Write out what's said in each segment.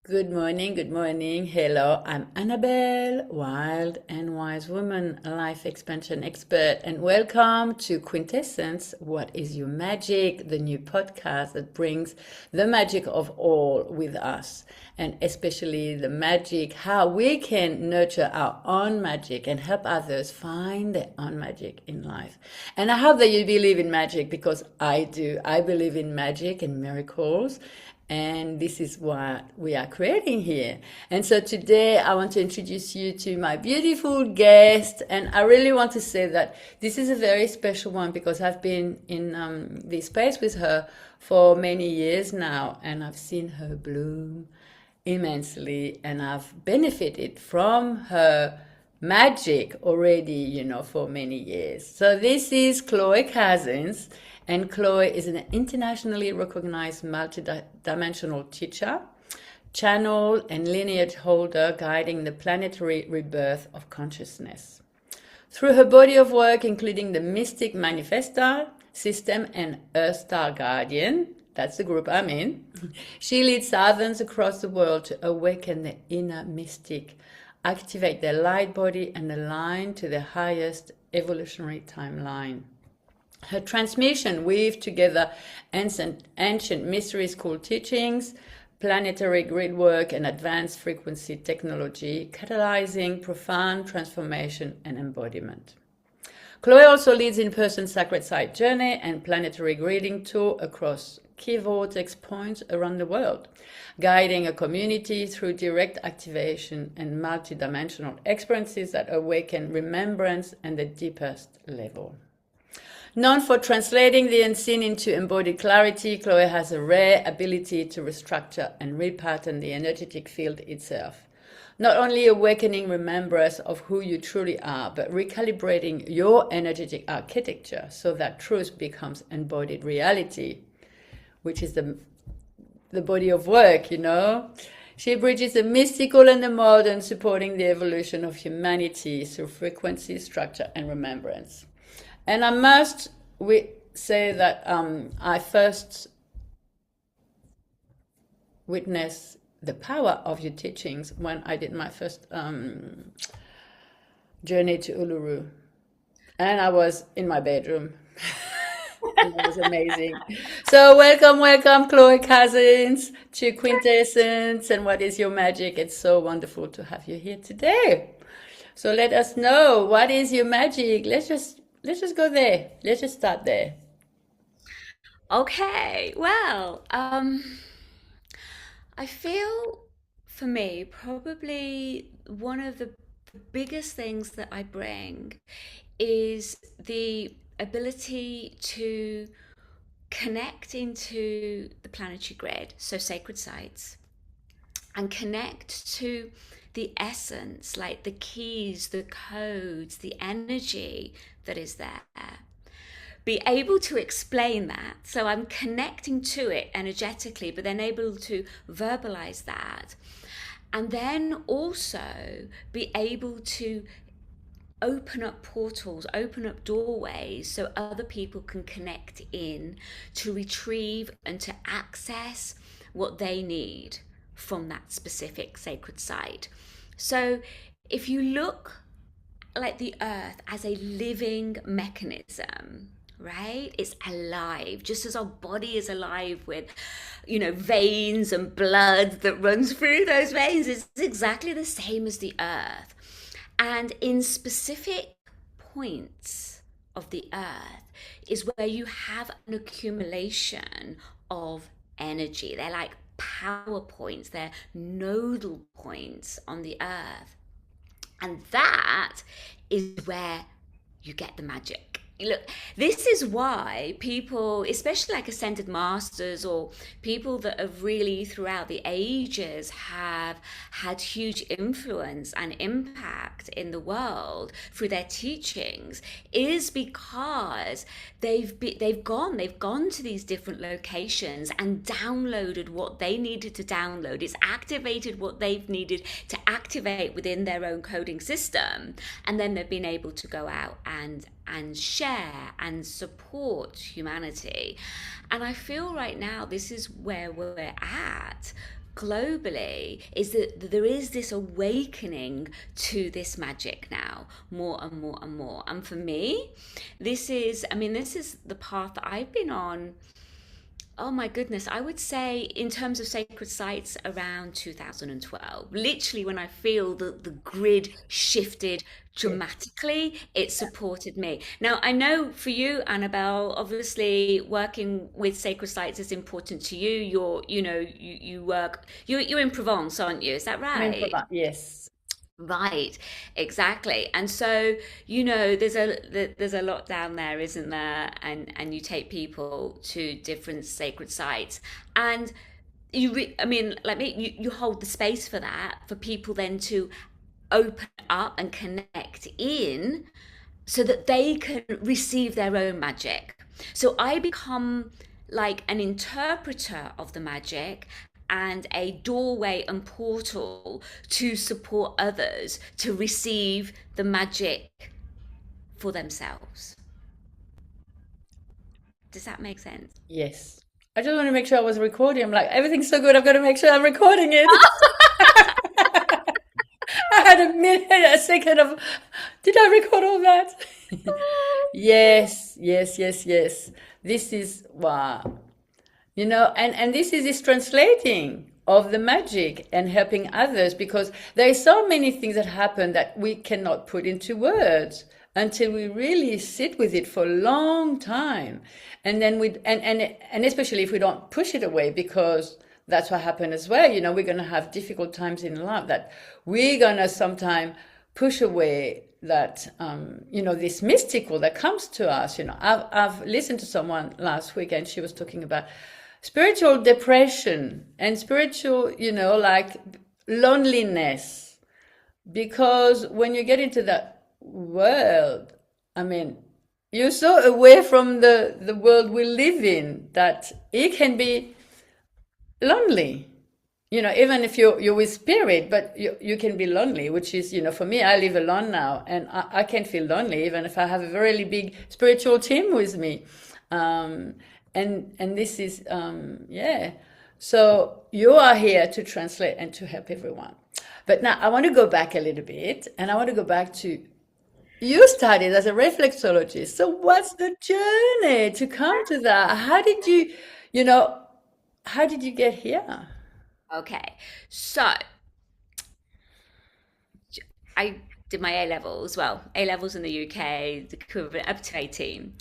Good morning, good morning. Hello, I'm Annabelle, wild and wise woman, life expansion expert, and welcome to Quintessence. What is your magic? The new podcast that brings the magic of all with us, and especially the magic, how we can nurture our own magic and help others find their own magic in life. And I hope that you believe in magic because I do. I believe in magic and miracles, and this is what we are creating here. And so today I want to introduce you to my beautiful guest. And I really want to say that this is a very special one because I've been in this space with her for many years now, and I've seen her bloom immensely, and I've benefited from her magic already, for many years. So this is Chloe Cousins, and Chloe is an internationally recognized multidimensional teacher, channel, and lineage holder guiding the planetary rebirth of consciousness. Through her body of work, including the Mystic Manifestar System and Earth Star Guardian, that's the group I'm in, she leads thousands across the world to awaken the inner mystic, activate their light body, and align to the highest evolutionary timeline. Her transmission weave together ancient mystery school teachings, planetary grid work, and advanced frequency technology, catalyzing profound transformation and embodiment. Chloe also leads in-person sacred site journey and planetary grading tour across key vortex points around the world, guiding a community through direct activation and multidimensional experiences that awaken remembrance and the deepest level. Known for translating the unseen into embodied clarity, Chloe has a rare ability to restructure and repattern the energetic field itself. Not only awakening remembrance of who you truly are, but recalibrating your energetic architecture so that truth becomes embodied reality, which is the body of work, She bridges the mystical and the modern, supporting the evolution of humanity through frequency, structure, and remembrance. And I must say that I first witnessed the power of your teachings when I did my first journey to Uluru. And I was in my bedroom. And it was amazing. So welcome, Chloe Cousins, to Quintessence. And what is your magic? It's so wonderful to have you here today. So let us know, what is your magic? Let's just go there. Let's just start there. Okay, well, I feel for me, probably one of the biggest things that I bring is the ability to connect into the planetary grid, so sacred sites, and connect to the essence, like the keys, the codes, the energy that is there, be able to explain that. So I'm connecting to it energetically, but then able to verbalize that. And then also be able to open up portals, open up doorways so other people can connect in to retrieve and to access what they need from that specific sacred site. So if you look like the earth as a living mechanism, right? It's alive, just as our body is alive with, veins and blood that runs through those veins. It's exactly the same as the earth. And in specific points of the earth is where you have an accumulation of energy. They're like power points, they're nodal points on the earth. And that is where you get the magic. Look, this is why people, especially like ascended masters or people that have really throughout the ages have had huge influence and impact in the world through their teachings, is because they've gone to these different locations and downloaded what they needed to download. It's activated what they've needed to activate within their own coding system, and then they've been able to go out and share and support humanity. And I feel right now this is where we're at globally is that there is this awakening to this magic now, more and more and more. And for me, this is the path that I've been on. Oh my goodness, I would say in terms of sacred sites around 2012, literally when I feel the grid shifted Yeah. dramatically, it supported me. Now, I know for you, Annabelle, obviously working with sacred sites is important to you. You work, you're in Provence, aren't you? Is that I'm in right? Provence. Yes. Right, exactly. And so, there's a lot down there, isn't there? And you take people to different sacred sites, and I mean, like me, you hold the space for that for people then to open up and connect in so that they can receive their own magic. So I become like an interpreter of the magic and a doorway and portal to support others to receive the magic for themselves. Does that make sense? Yes. I just want to make sure I was recording. I'm like, everything's so good. I've got to make sure I'm recording it. I had a second of, did I record all that? Yes, yes, yes, yes. This is wow. And this is translating of the magic and helping others because there is so many things that happen that we cannot put into words until we really sit with it for a long time. And then and especially if we don't push it away because that's what happened as well. We're going to have difficult times in life that we're going to sometime push away that this mystical that comes to us. I've listened to someone last week and she was talking about spiritual depression and spiritual like loneliness, because when you get into that world, I mean, you're so away from the world we live in that it can be lonely. Even if you're with spirit, but you can be lonely, which is, for me, I live alone now and I can feel lonely even if I have a really big spiritual team with me. Um, and this is, yeah. So you are here to translate and to help everyone. But now I want to go back a little bit and I want to go back to you started as a reflexologist. So what's the journey to come to that? You know, how did you get here? Okay, so I did my A levels, well, A levels in the UK, the equivalent up to 18.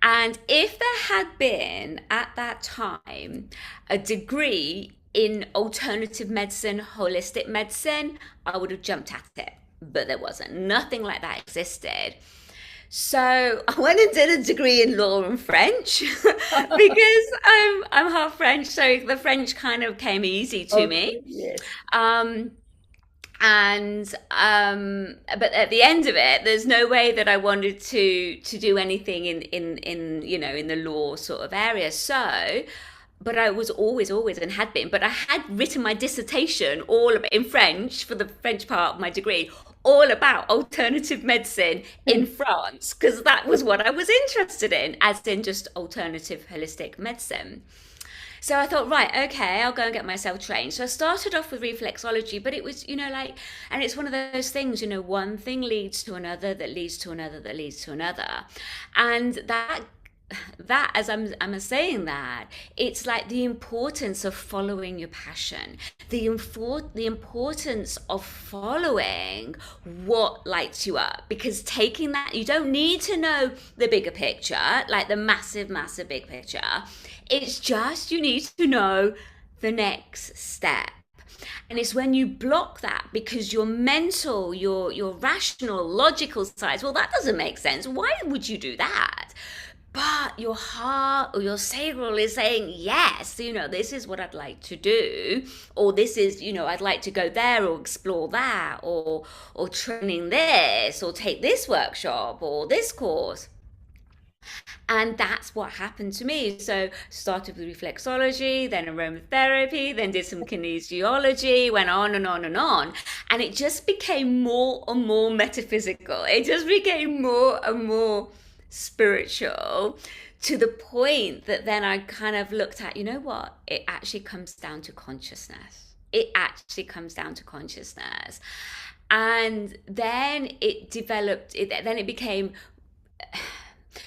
And if there had been at that time a degree in alternative medicine, holistic medicine, I would have jumped at it. But there wasn't. Nothing like that existed. So I went and did a degree in law and French because I'm half French, so the French kind of came easy to me. Okay, yes. Um, but at the end of it, there's no way that I wanted to do anything in in the law sort of area. So, but I was always and had been. But I had written my dissertation all about, in French for the French part of my degree, all about alternative medicine in France because that was what I was interested in, as in just alternative holistic medicine. So I thought, right, okay, I'll go and get myself trained. So I started off with reflexology, but it was, and it's one of those things, one thing leads to another, that leads to another, that leads to another. And that as I'm saying that, it's like the importance of following your passion, the importance of following what lights you up, because taking that, you don't need to know the bigger picture, like the massive big picture. It's just you need to know the next step. And it's when you block that because your mental, your rational, logical side, well, that doesn't make sense. Why would you do that? But your heart or your sacral is saying, yes, this is what I'd like to do. Or this is, I'd like to go there or explore that or training this or take this workshop or this course. And that's what happened to me. So started with reflexology, then aromatherapy, then did some kinesiology, went on and on and on. And it just became more and more metaphysical. It just became more and more spiritual, to the point that then I kind of looked at, you know what? It actually comes down to consciousness. it actually comes down to consciousness. And then it developed, then it became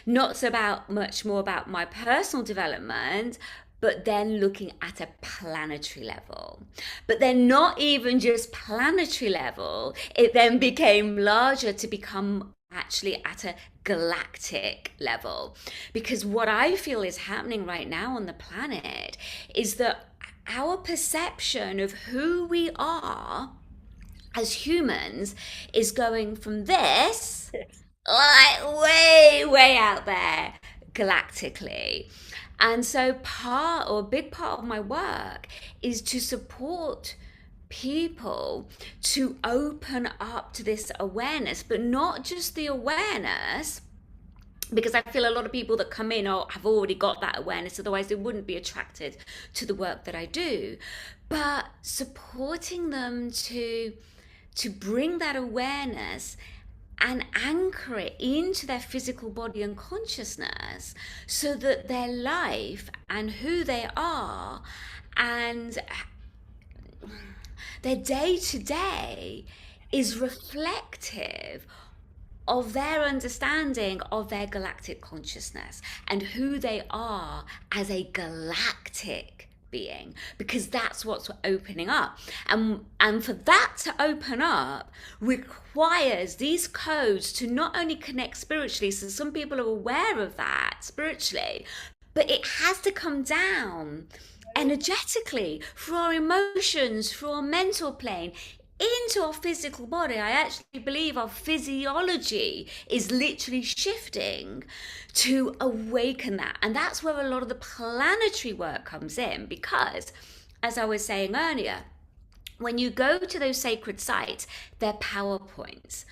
not so about much more about my personal development, but then looking at a planetary level. But then not even just planetary level, it then became larger to become actually at a galactic level. Because what I feel is happening right now on the planet is that our perception of who we are as humans is going from this, like way, way out there galactically. And so a big part of my work is to support people to open up to this awareness, but not just the awareness, because I feel a lot of people that come in have already got that awareness, otherwise they wouldn't be attracted to the work that I do. But supporting them to bring that awareness and anchor it into their physical body and consciousness, so that their life and who they are and their day to day is reflective of their understanding of their galactic consciousness and who they are as a galactic being, because that's what's opening up. And for that to open up requires these codes to not only connect spiritually, so some people are aware of that spiritually, but it has to come down energetically through our emotions, through our mental plane, into our physical body. I actually believe our physiology is literally shifting to awaken that. And that's where a lot of the planetary work comes in, because, as I was saying earlier, when you go to those sacred sites, they're power points.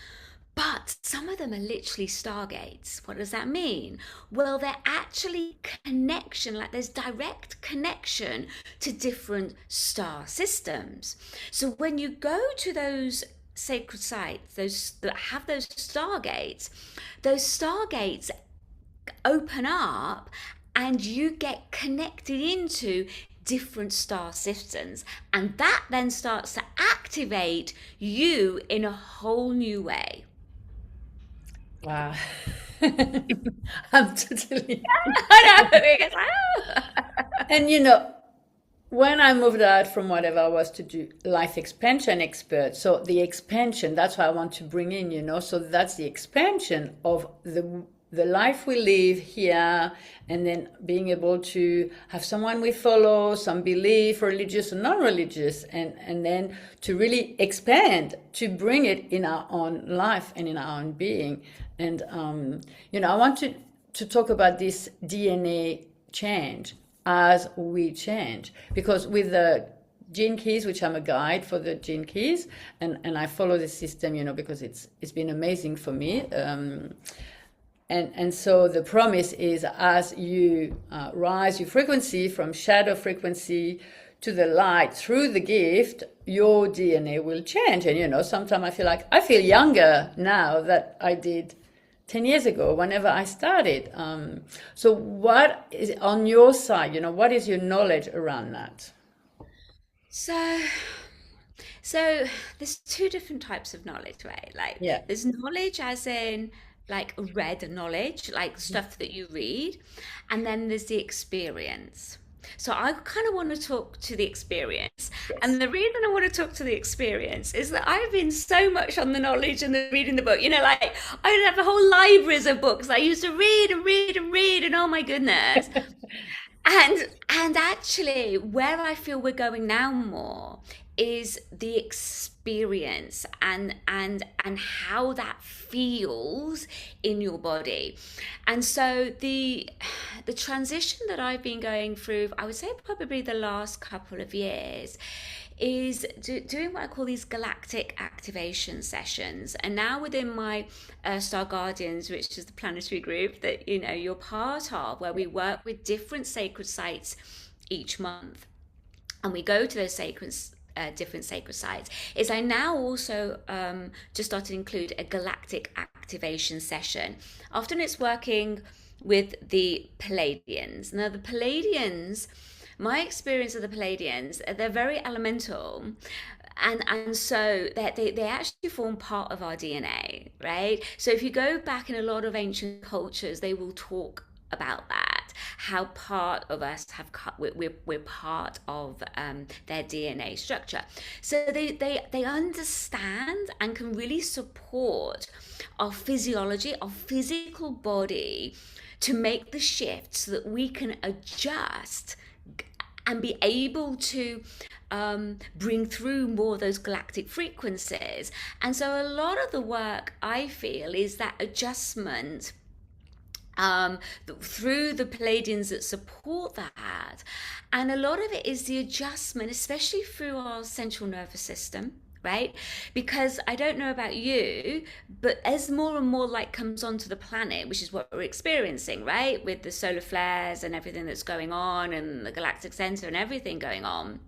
But some of them are literally stargates. What does that mean? Well, they're actually connection, like there's direct connection to different star systems. So when you go to those sacred sites, those that have those stargates open up and you get connected into different star systems. And that then starts to activate you in a whole new way. Wow. I'm totally. I know, because, oh. And when I moved out from whatever I was to do life expansion expert, so the expansion, that's what I want to bring in, so that's the expansion of the life we live here, and then being able to have someone we follow, some belief, religious or non-religious, and then to really expand, to bring it in our own life and in our own being. And, I want to talk about this DNA change as we change, because with the gene keys, which I'm a guide for the gene keys, and I follow the system, because it's been amazing for me. And so the promise is, as you rise your frequency from shadow frequency to the light through the gift, your DNA will change. And sometimes I feel younger now than I did 10 years ago, whenever I started. So what is on your side? What is your knowledge around that? So, so there's two different types of knowledge, right? Like Yeah. there's knowledge as in like read knowledge, like stuff that you read, and then there's the experience. So I kind of want to talk to the experience. Yes. And the reason I want to talk to the experience is that I've been so much on the knowledge and the reading the book. Like I would have whole libraries of books I used to read and read and read, and oh my goodness. And actually, where I feel we're going now more is the experience and how that feels in your body. And so the transition that I've been going through, I would say probably the last couple of years, is doing what I call these galactic activation sessions. And now within my Star Guardians, which is the planetary group that you're part of, where we work with different sacred sites each month, and we go to those different sacred sites, is I now also just started to include a galactic activation session. Often it's working with the Palladians. Now the Palladians my experience of the Palladians, they're very elemental. And so that they actually form part of our DNA, right? So if you go back in a lot of ancient cultures, they will talk about that, how part of us have we're part of their DNA structure. So they understand and can really support our physiology, our physical body, to make the shift so that we can adjust and be able to bring through more of those galactic frequencies. And so a lot of the work, I feel, is that adjustment through the Palladians that support that. And a lot of it is the adjustment, especially through our central nervous system, right? Because I don't know about you, but as more and more light comes onto the planet, which is what we're experiencing, right? With the solar flares and everything that's going on and the galactic center and everything going on,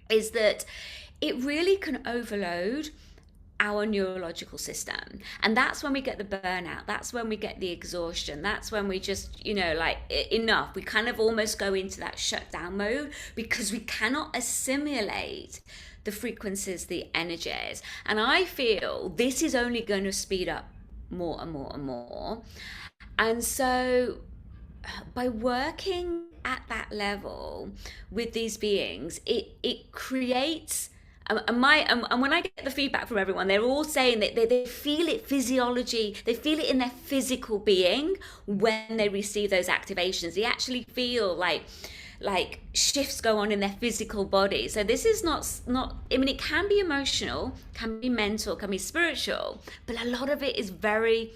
is that it really can overload our neurological system. And that's when we get the burnout. That's when we get the exhaustion. That's when we just, like, enough. We kind of almost go into that shutdown mode because we cannot assimilate the frequencies, the energies. And I feel this is only going to speed up more and more and more. And so by working at that level with these beings, it creates and when I get the feedback from everyone, they're all saying that they feel it physiology, they feel it in their physical being when they receive those activations. They actually feel like shifts go on in their physical body. So this is not I mean, it can be emotional, can be mental, can be spiritual, but a lot of it is very,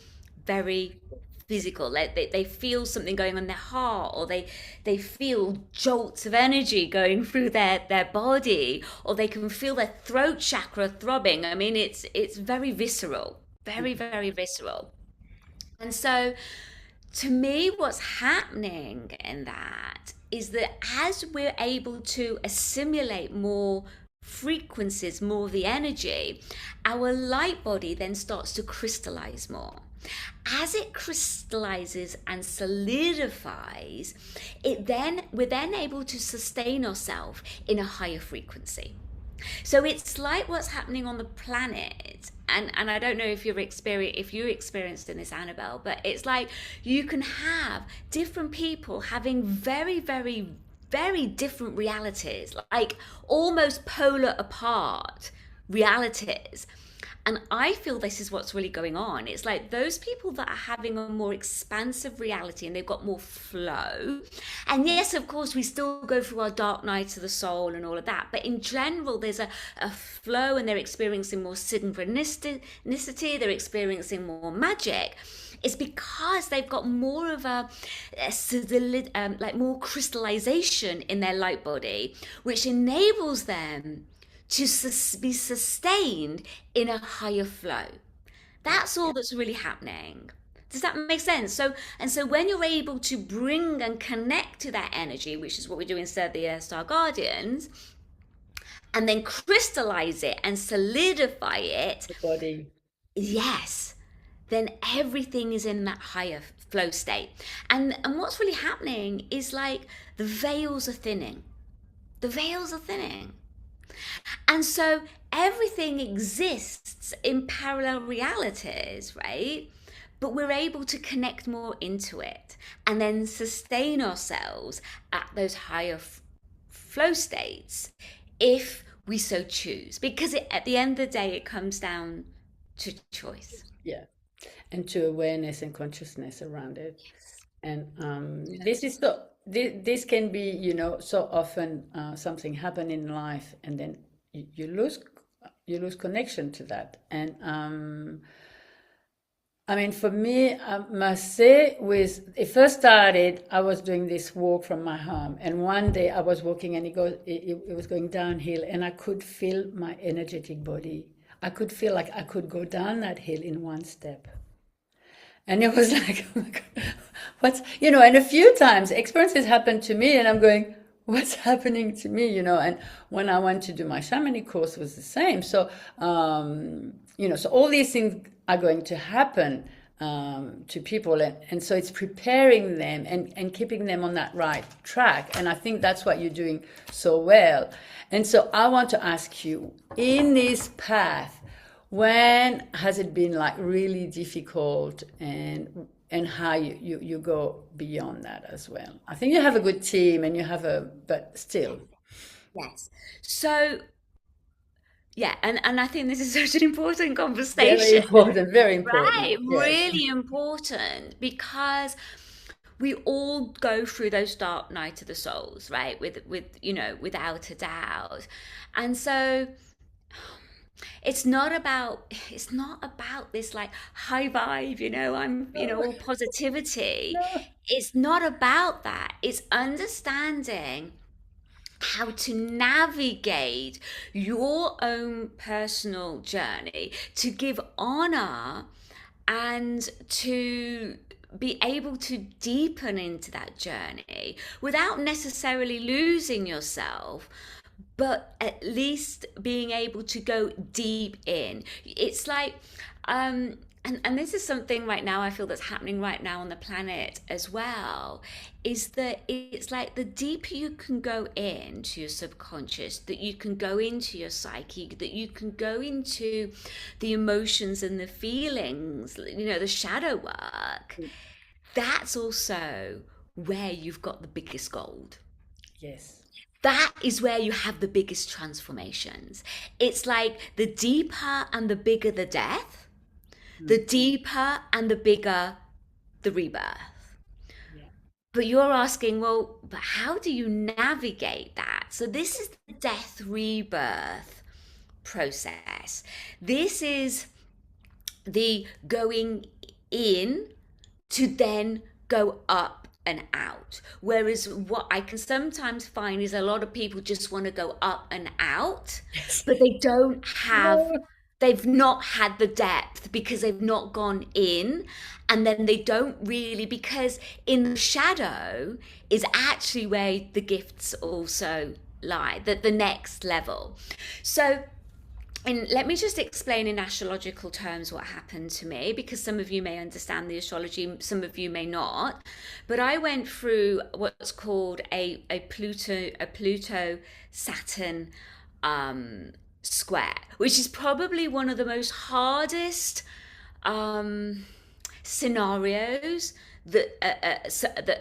very physical. They feel something going on in their heart, or they feel jolts of energy going through their body, or they can feel their throat chakra throbbing. I mean, it's very visceral, very, very visceral. And so to me, what's happening in that is that as we're able to assimilate more frequencies, more of the energy, our light body then starts to crystallize more. As it crystallizes and solidifies, we're then able to sustain ourselves in a higher frequency. So it's like what's happening on the planet, and I don't know if you experienced in this, Annabelle, but it's like you can have different people having very, very, very different realities, like almost polar apart realities. And I feel this is what's really going on. It's like those people that are having a more expansive reality and they've got more flow. And yes, of course, we still go through our dark nights of the soul and all of that. But in general, there's a flow, and they're experiencing more synchronicity. They're experiencing more magic. It's because they've got more of like more crystallization in their light body, which enables them to be sustained in a higher flow. That's all that's really happening. Does that make sense? So when you're able to bring and connect to that energy, which is what we do instead of the Star Guardians, and then crystallize it and solidify it, The body. yes, then everything is in that higher flow state. And what's really happening is like the veils are thinning. The veils are thinning. And so everything exists in parallel realities, right? But we're able to connect more into it and then sustain ourselves at those higher flow states if we so choose. Because at the end of the day, it comes down to choice. Yeah. And to awareness and consciousness around it. And this is so this can be, so often something happen in life, and then you lose connection to that. And I mean, for me, I must say, it first started, I was doing this walk from my home, and one day I was walking, and it was going downhill, and I could feel my energetic body. I could feel like I could go down that hill in one step. And it was like, oh my God, and a few times experiences happened to me, and I'm going, what's happening to me, And when I went to do my shamanic course, it was the same. So, so all these things are going to happen, to people, and so it's preparing them and keeping them on that right track, and I think that's what you're doing so well. And so I want to ask you, in this path, when has it been like really difficult, and how you go beyond that as well? I think you have a good team and you have a, but still. Yes. So, yeah, and I think this is such an important Very conversation, important, very right? important. Yes. Really important because we all go through those dark night of the souls, right? Without a doubt. And so it's not about this like high vibe, I'm, No, all positivity. no. It's not about that. It's understanding how to navigate your own personal journey, to give honor and to be able to deepen into that journey without necessarily losing yourself, but at least being able to go deep in. It's like, and this is something right now I feel that's happening right now on the planet as well, is that it's like the deeper you can go into your subconscious, that you can go into your psyche, that you can go into the emotions and the feelings, the shadow work, that's also where you've got the biggest gold. Yes. That is where you have the biggest transformations. It's like the deeper and the bigger the death, the deeper and the bigger the rebirth. Yeah. But you're asking, well, but how do you navigate that? So this is the death rebirth process. This is the going in to then go up and out. Whereas what I can sometimes find is a lot of people just want to go up and out, Yes. but No. they've not had the depth because they've not gone in. And then they don't really, because in the shadow is actually where the gifts also lie, that the next level. So, and let me just explain in astrological terms what happened to me, because some of you may understand the astrology, some of you may not. But I went through what's called a Pluto Saturn square, which is probably one of the most hardest um, scenarios that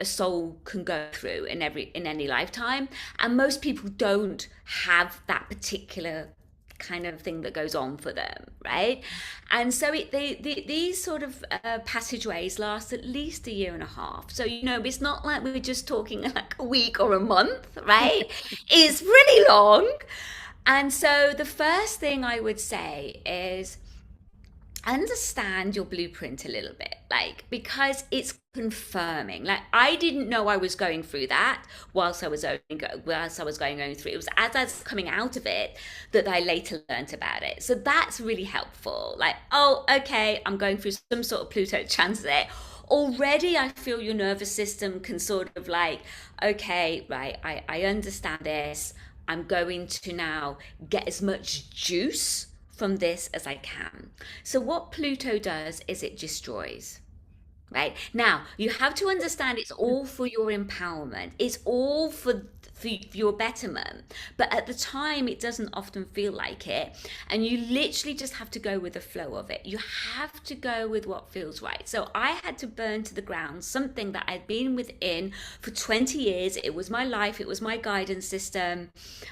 a soul can go through in any lifetime, and most people don't have that particular kind of thing that goes on for them, right? And so these sort of passageways last at least a year and a half. So it's not like we're just talking like a week or a month, right? It's really long. And so the first thing I would say is understand your blueprint a little bit, like, because it's confirming. Like, I didn't know I was going through that whilst I was going through it. It was as I was coming out of it that I later learned about it. So that's really helpful. Like, oh, okay, I'm going through some sort of Pluto transit. Already I feel your nervous system can sort of like, okay, right, I understand this. I'm going to now get as much juice from this as I can. So what Pluto does is it destroys. Right? Now, you have to understand it's all for your empowerment. It's all for your betterment. But at the time, it doesn't often feel like it. And you literally just have to go with the flow of it. You have to go with what feels right. So I had to burn to the ground something that I'd been within for 20 years. It was my life. It was my guidance system.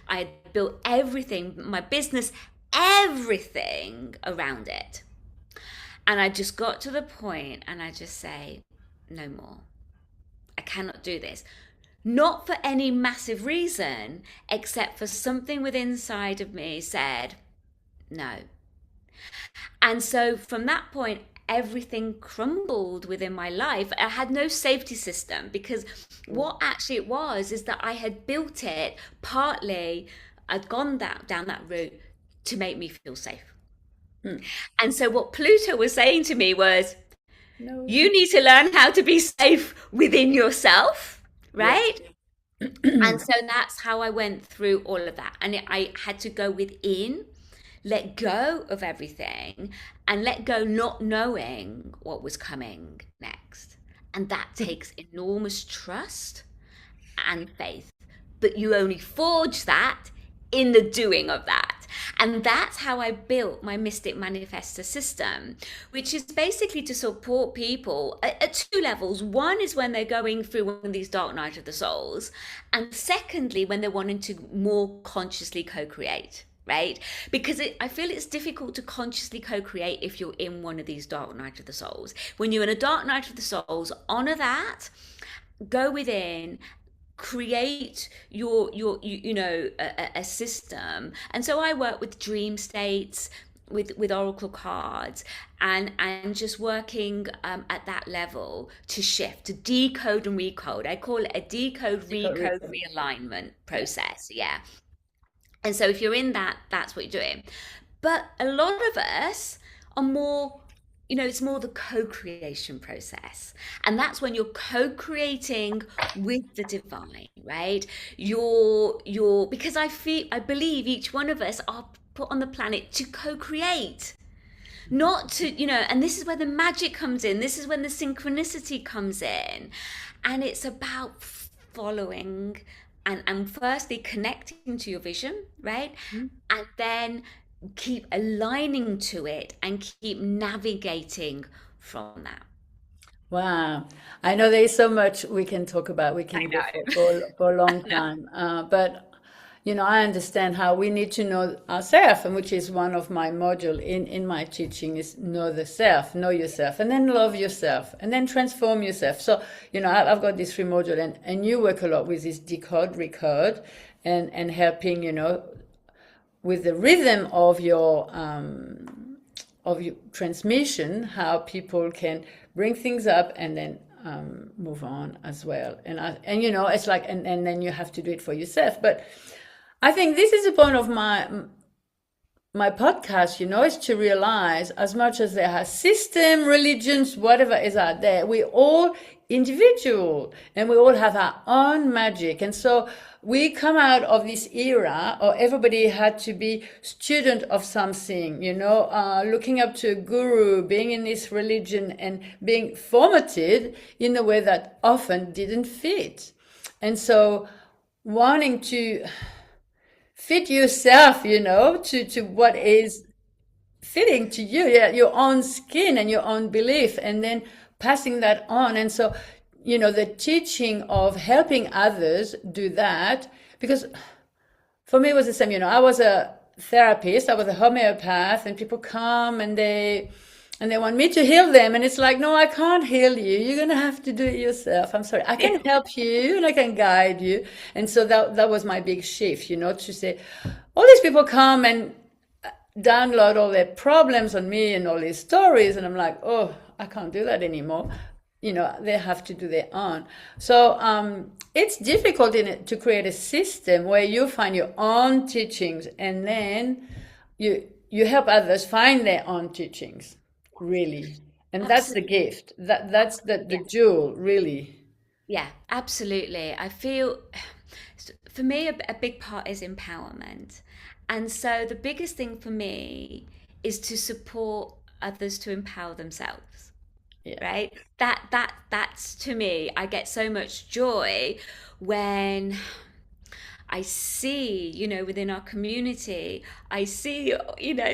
I had built everything, my business, everything around it. And I just got to the point and I just say, no more. I cannot do this. Not for any massive reason, except for something within inside of me said, no. And so from that point, everything crumbled within my life. I had no safety system, because what actually it was is that I had built it partly, I'd gone down that route to make me feel safe. Mm. And so what Pluto was saying to me was, No. you need to learn how to be safe within yourself, Yes. right? And so that's how I went through all of that. And I had to go within let go of everything and let go not knowing what was coming next. And that takes enormous trust and faith. But you only forge that in the doing of that. And that's how I built my Mystic Manifestor system, which is basically to support people at two levels. One is when they're going through one of these dark night of the souls. And secondly, when they're wanting to more consciously co-create. Right? Because I feel it's difficult to consciously co-create if you're in one of these dark night of the souls. When you're in a dark night of the souls, honor that, go within, create a system. And so I work with dream states, with oracle cards, and just working at that level to shift, to decode and recode. I call it a decode, recode, realignment process. Yeah. And so if you're in that, that's what you're doing. But a lot of us are more, it's more the co-creation process. And that's when you're co-creating with the divine, right? Because I believe each one of us are put on the planet to co-create. Not to, and this is where the magic comes in. This is when the synchronicity comes in. And it's about following and firstly connecting to your vision, right? Mm-hmm. And then keep aligning to it and keep navigating from that. Wow. I know there is so much we can talk about. We can go for a long time. But, I understand how we need to know ourselves, and which is one of my module in my teaching is know the self, know yourself, and then love yourself, and then transform yourself. So, I've got this free module, and you work a lot with this decode, recode, and helping, with the rhythm of your transmission, how people can bring things up and then move on as well. And it's like, and then you have to do it for yourself. But I think this is the point of my podcast, is to realize, as much as there are system, religions, whatever is out there, we all individual and we all have our own magic. And so we come out of this era, or everybody had to be student of something, looking up to a guru, being in this religion and being formatted in a way that often didn't fit. And so wanting to fit yourself, to what is fitting to you, your own skin and your own belief, and then passing that on. And so, the teaching of helping others do that, because for me it was the same, I was a therapist, I was a homeopath, and people come and they want me to heal them. And it's like, no, I can't heal you. You're going to have to do it yourself. I'm sorry. I can help you and I can guide you. And so that was my big shift, to say, all these people come and download all their problems on me and all these stories. And I'm like, oh, I can't do that anymore. They have to do their own. So it's difficult to create a system where you find your own teachings and then you help others find their own teachings. Really. And absolutely. That's the gift. That's the jewel, really. Yeah, absolutely. I feel, for me, a big part is empowerment. And so the biggest thing for me is to support others to empower themselves. Yeah. Right? That's to me, I get so much joy when I see, within our community, I see,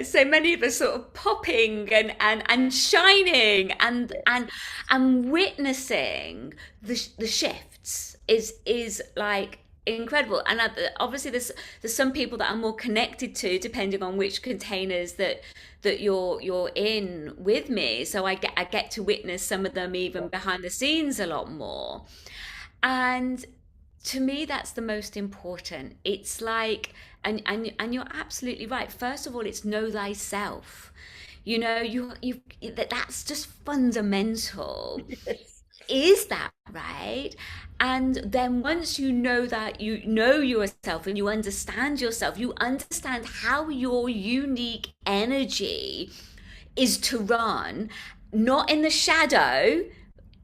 so many of us sort of popping and shining and witnessing the shifts is like incredible. And obviously there's some people that I'm more connected to depending on which containers that you're in with me. So I get to witness some of them even behind the scenes a lot more. And to me, that's the most important. It's like, and you're absolutely right. First of all, it's know thyself. That's just fundamental. Yes. Is that right? And then once you know that you know yourself and you understand yourself, you understand how your unique energy is to run, not in the shadow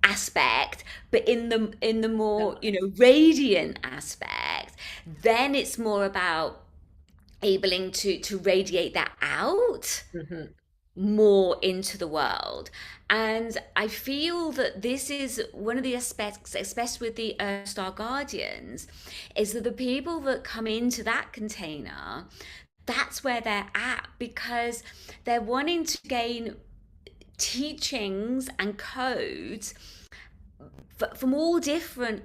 aspect, but in the more radiant aspect. Then it's more about able to radiate that out Hmm. more into the world. And I feel that this is one of the aspects, especially with the Star Guardians, is that the people that come into that container, that's where they're at, because they're wanting to gain teachings and codes from all different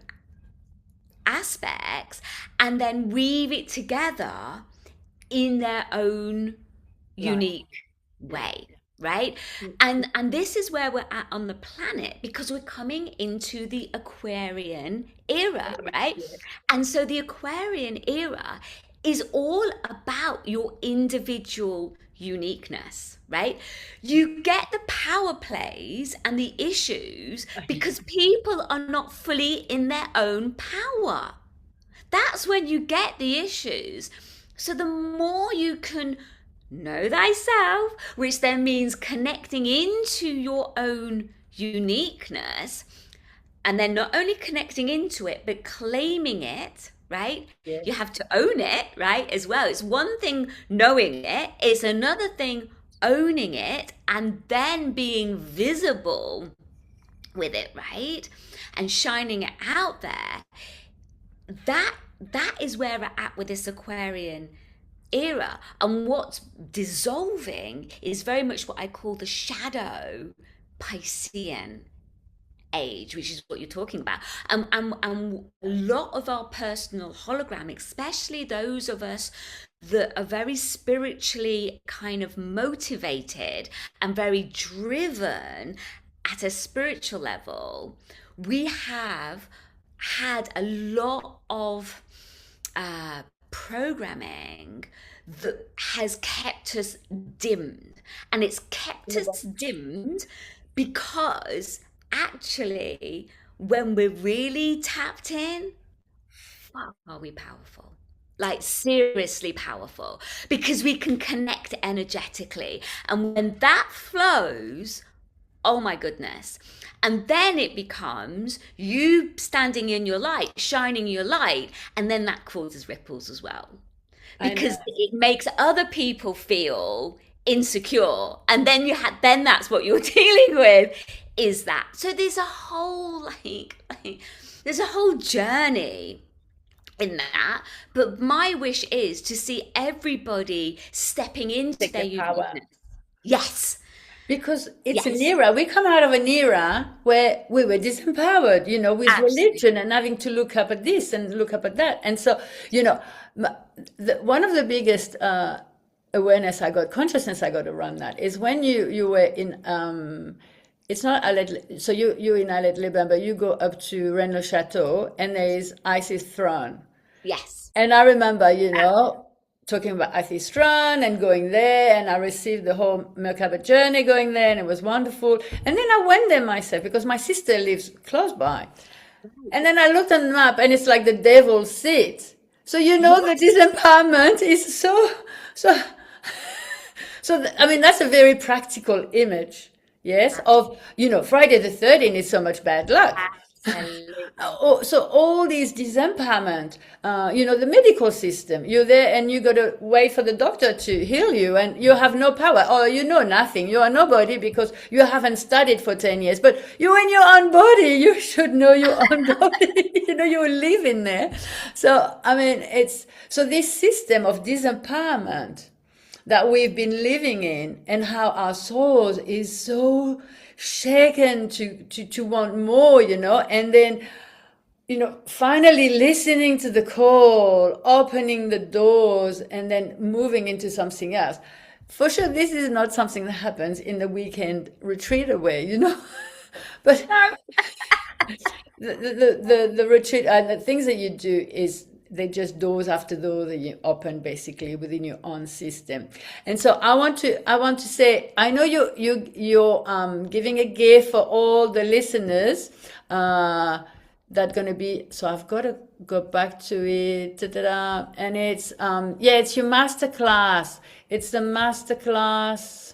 aspects and then weave it together in their own Right. unique Yeah. way, right? Mm. And this is where we're at on the planet, because we're coming into the Aquarian era, right? Yes. And so the Aquarian era is all about your individual uniqueness, right? You get the power plays and the issues because people are not fully in their own power. That's when you get the issues. So the more you can know thyself, which then means connecting into your own uniqueness, and then not only connecting into it, but claiming it, right? You Yes. have to own it, right, as well. It's one thing knowing it, it's another thing owning it and then being visible with it, right? And shining it out there. That is where we're at with this Aquarian era. And what's dissolving is very much what I call the shadow Piscean age, which is what you're talking about. And a lot of our personal hologram, especially those of us that are very spiritually kind of motivated and very driven at a spiritual level, we have had a lot of programming that has kept us dimmed. And it's kept us dimmed because actually, when we're really tapped in, fuck, are we powerful? Like seriously powerful, because we can connect energetically. And when that flows, oh my goodness. And then it becomes you standing in your light, shining your light, and then that causes ripples as well. I know. Because it makes other people feel insecure. And then then that's what you're dealing with, is that. So there's a whole there's a whole journey in that. But my wish is to see everybody stepping into Take their the power. uniqueness. Yes. Because it's an Yes. era, we come out of an era where we were disempowered, with religion Absolutely. and having to look up at this and look up at that. And so, you know, one of the biggest awareness I got, consciousness I got around that is when you were in, it's not Alet, so you're in Alet Liban, but you go up to Rennes Chateau and there is Isis throne. Yes. And I remember, talking about Athis Run and going there, and I received the whole Merkaba journey going there, and it was wonderful. And then I went there myself because my sister lives close by. And then I looked on the map, and it's like the devil's seat. So the What? disempowerment is so. I mean, that's a very practical image, yes, of Friday the 13th is so much bad luck. Absolutely. So all these disempowerment, the medical system, you're there and you got to wait for the doctor to heal you and you have no power or you know nothing. You are nobody because you haven't studied for 10 years, but you're in your own body. You should know your own body. You live in there. So, I mean, so this system of disempowerment that we've been living in and how our souls is so shaken to want more, and then, finally listening to the call, opening the doors, and then moving into something else. For sure, this is not something that happens in the weekend retreat away. But No. the retreat and the things that you do is they just doors after doors that you open basically within your own system. And so I want to say I know you're giving a gift for all the listeners that gonna be, so I've got to go back to it. Da-da-da. And it's it's your masterclass. It's the masterclass.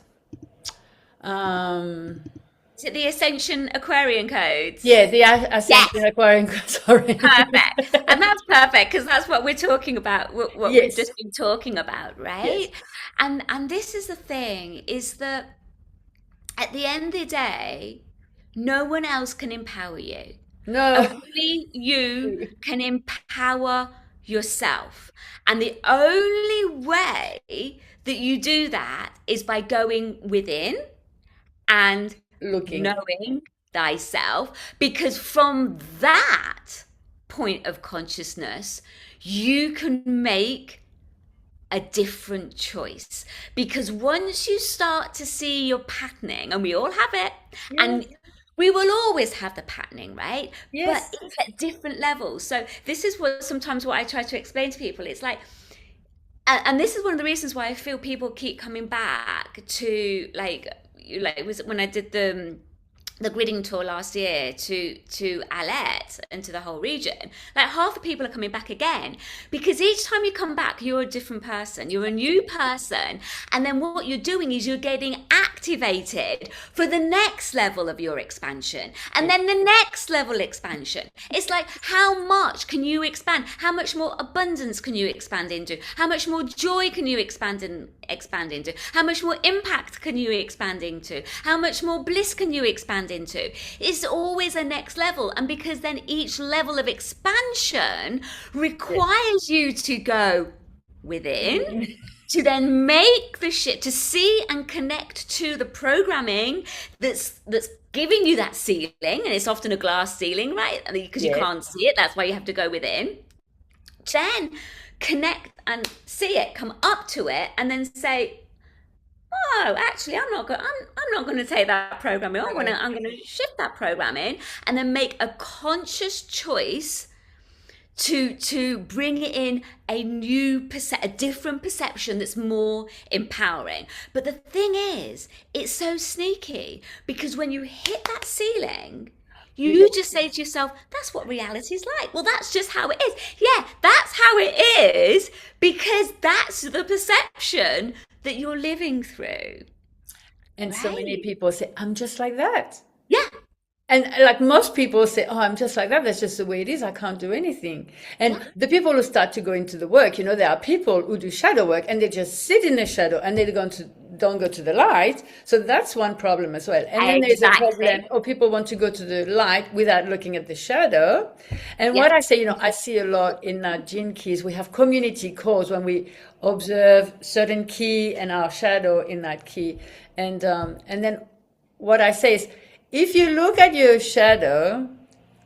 Is it the Ascension Aquarian codes? Yeah, the Yes. Ascension Aquarian. Sorry. Perfect. And that's perfect because that's what we're talking about, what we've Yes, just been talking about, yes. right? And this is the thing, is that at the end of the day, no one else can empower you. No. Only you can empower yourself. And the only way that you do that is by going within and Looking. knowing thyself, because from that point of consciousness, you can make a different choice. Because once you start to see your patterning, and we all have it, Yes, and we will always have the patterning, right? But yes, it's at different levels. So this is what sometimes what I try to explain to people. It's like, and this is one of the reasons why I feel people keep coming back to like it was when I did the gridding tour last year to Alet and to the whole region. Like half the people are coming back again because each time you come back, you're a different person. You're a new person, and then what you're doing is you're getting activated for the next level of your expansion, and then the next level expansion. It's like, how much can you expand? How much more abundance can you expand into? How much more joy can you expand into? How much more impact can you expand into? How much more bliss can you expand into? It's always a next level. And because then each level of expansion yes. requires you to go within, to then make the shift, to see and connect to the programming that's giving you that ceiling, and it's often a glass ceiling, right? Because you Yes. can't see it, that's why you have to go within. Then connect and see it, come up to it, and then say, "Oh, actually, I'm not going to take that programming. I'm going to shift that programming, and then make a conscious choice to bring in a different perception that's more empowering." But the thing is, it's so sneaky because when you hit that ceiling, you just say to yourself, "That's what reality's like." Well, that's just how it is. Yeah, that's how it is because that's the perception that you're living through, And so many right? people say, I'm just like that. Yeah, And like most people say, oh, I'm just like that. That's just the way it is. I can't do anything. yeah, And the people who start to go into the work, there are people who do shadow work and they just sit in the shadow and they don't go to the light. So that's one problem as well. And then there's a problem, exactly. or people want to go to the light without looking at the shadow. And Yeah, what I say, I see a lot in Gene Keys. We have community calls when we observe certain key and our shadow in that key. And then what I say is, if you look at your shadow,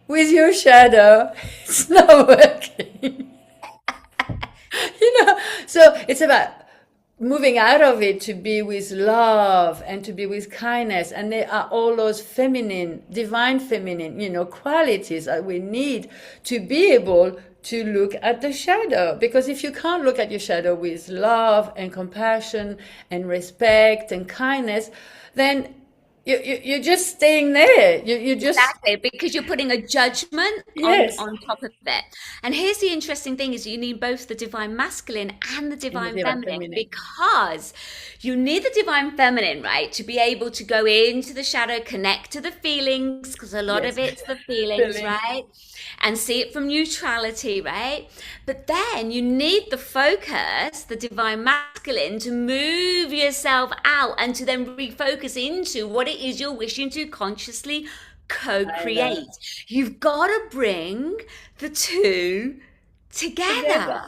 with your shadow, it's not working. So it's about moving out of it to be with love and to be with kindness. And there are all those feminine, divine feminine, qualities that we need to be able to look at the shadow. Because if you can't look at your shadow with love and compassion and respect and kindness, then you're just staying there. You just, exactly, because you're putting a judgment yes, on top of it. And here's the interesting thing is you need both the divine masculine and the in the divine divine feminine, feminine. because you need the divine feminine, right, to be able to go into the shadow, connect to the feelings, because a lot Yes. of it's the feelings, Feeling. right? And see it from neutrality, right? But then you need the focus, the divine masculine, to move yourself out and to then refocus into what it is you're wishing to consciously I know. co-create. You've got to bring the two together. Together.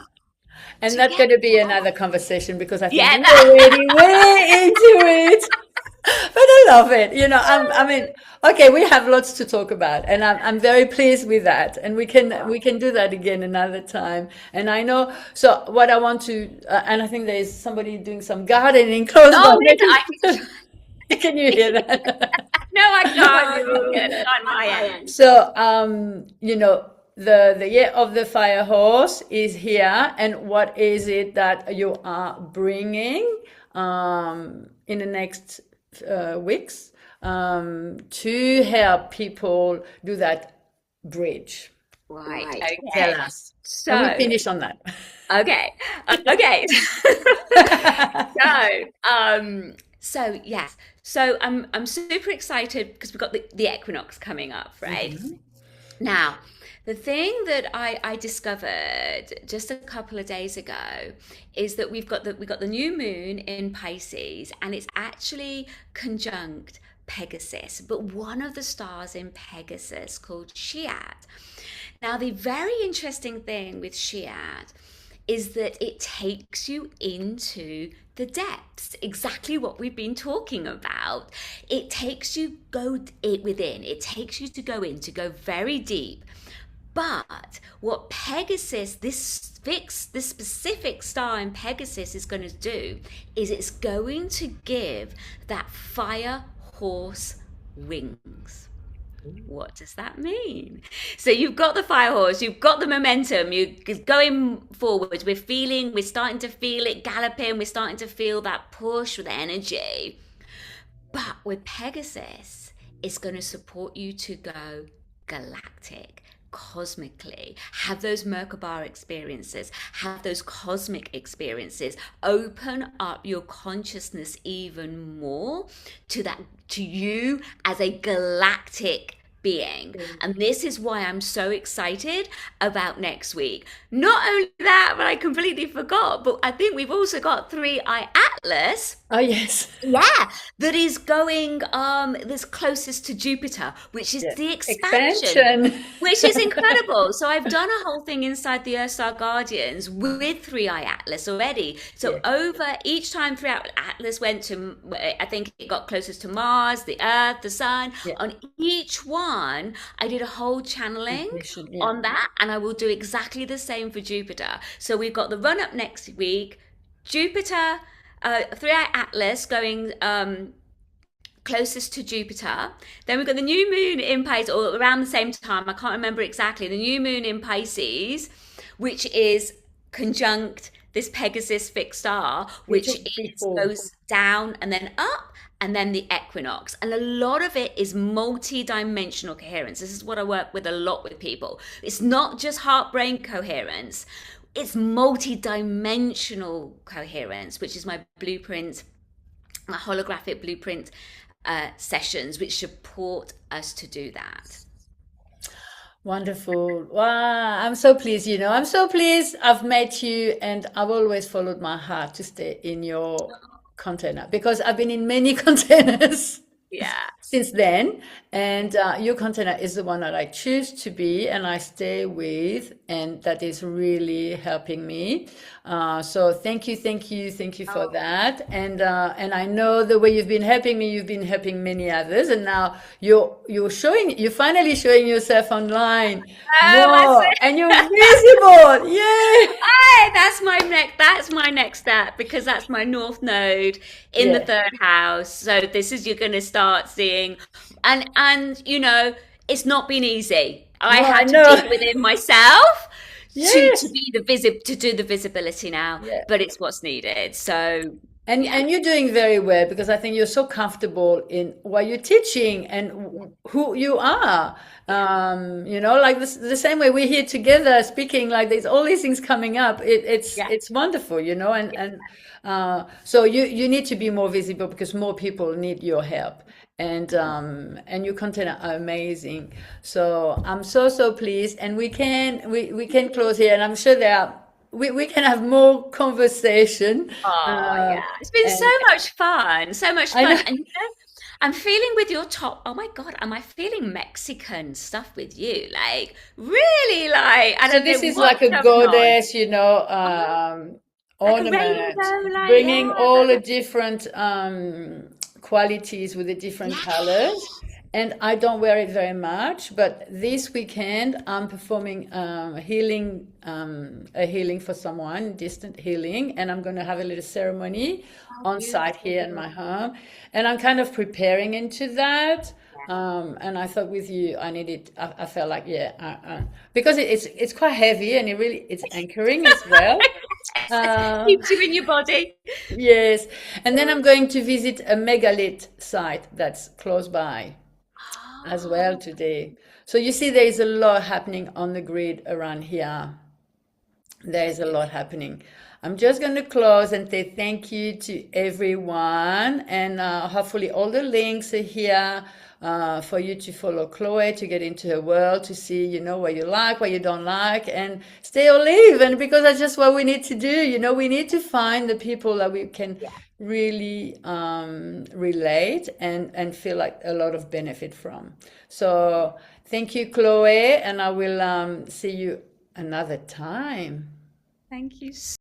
And that's Together. going to be another conversation because I think Yeah. we're already way into it. But I love it. I mean, okay, we have lots to talk about, and I'm very pleased with that. And we can do that again another time. And I know. So what I want to, and I think there is somebody doing some gardening close by. Oh, Linda, I can. Can you hear that? No, I can't. You're all good. On my end. So, the year of the fire horse is here, and what is it that you are bringing in the next weeks to help people do that bridge? Right. Tell Okay. us, and we So, finish on that. okay. Okay. So, So yes, so I'm super excited because we've got the equinox coming up, right? Hmm. Now, the thing that I discovered just a couple of days ago is that we got the new moon in Pisces, and it's actually conjunct Pegasus, but one of the stars in Pegasus called Shiad. Now, the very interesting thing with Shiad is that it takes you into the depths, exactly what we've been talking about. It takes you go it within. It takes you to go in, to go very deep. But what Pegasus, this specific star in Pegasus is going to do is it's going to give that fire horse wings. What does that mean? So you've got the fire horse, you've got the momentum, you're going forward. We're starting to feel it galloping, we're starting to feel that push with energy. But with Pegasus, it's going to support you to go galactic, cosmically, have those Merkaba experiences, have those cosmic experiences, open up your consciousness even more to that, to you as a galactic being. And this is why I'm so excited about next week. Not only that, but I completely forgot, but I think we've also got 3i Atlas. Oh, yes. Yeah, that is going that's closest to Jupiter, which is Yeah. the expansion, Expansion. which is incredible. So I've done a whole thing inside the Earth Star Guardians with 3i Atlas already. So Yeah. over each time 3i Atlas went to, I think it got closest to Mars, the Earth, the Sun. Yeah. On each one, I did a whole channeling Transmission. Yeah. on that, and I will do exactly the same for Jupiter. So we've got the run up next week, Jupiter, 3i Atlas going closest to Jupiter. Then we've got the new moon in Pisces, or around the same time, I can't remember exactly, the new moon in Pisces, which is conjunct this Pegasus fixed star, which goes down and then up, and then the equinox. And a lot of it is multi-dimensional coherence. This is what I work with a lot with people. It's not just heart-brain coherence. It's multi-dimensional coherence, which is my blueprint, my holographic blueprint sessions, which support us to do that. Wonderful. Wow. I'm so pleased, I'm so pleased I've met you, and I've always followed my heart to stay in your container because I've been in many containers Yeah. since then. And your container is the one that I choose to be and I stay with, and that is really helping me. So thank you, thank you, thank you for that. And I know the way you've been helping me, you've been helping many others, and now you're finally showing yourself online Oh, more, and you're visible. Yay! that's my next step, because that's my north node in the Yeah. third house. So this is, you're going to start seeing, and it's not been easy. I No, I had to know. dig within myself to Yes. be to do the visibility now, Yeah. but it's what's needed. So yeah. And you're doing very well because I think you're so comfortable in what you're teaching and who you are. Like the same way we're here together speaking, like there's all these things coming up. Yeah. It's wonderful, so you need to be more visible because more people need your help. And your content are amazing. So I'm so pleased, and we can close here, and I'm sure we can have more conversation. Oh, Uh, yeah. It's been so and much fun. So much I fun. know. And I'm feeling with your top. Oh my God, am I feeling Mexican stuff with you? Like, really, like, I So don't this know is what's like a going on. goddess, Like a ornament, rainbow, like, bringing yeah. all the different qualities with the different colors. Yes. And I don't wear it very much, but this weekend I'm performing a healing for someone, distant healing, and I'm going to have a little ceremony Oh, on site here in beautiful. my home, and I'm kind of preparing into that. Yeah. And I thought with you, I needed. I felt like, yeah, because it's quite heavy, and it's anchoring as well. Uh, Keeps you in your body. yes, and then I'm going to visit a megalith site that's close by as well Oh, today. So you see, there is a lot happening on the grid around here. There is a lot happening. I'm just going to close and say thank you to everyone. And hopefully, all the links are here for you to follow Chloe, to get into her world, to see, what you like, what you don't like, and stay or leave. And because that's just what we need to do. We need to find the people that we can Yeah. really relate and feel like a lot of benefit from. So, thank you, Chloe, and I will see you another time. Thank you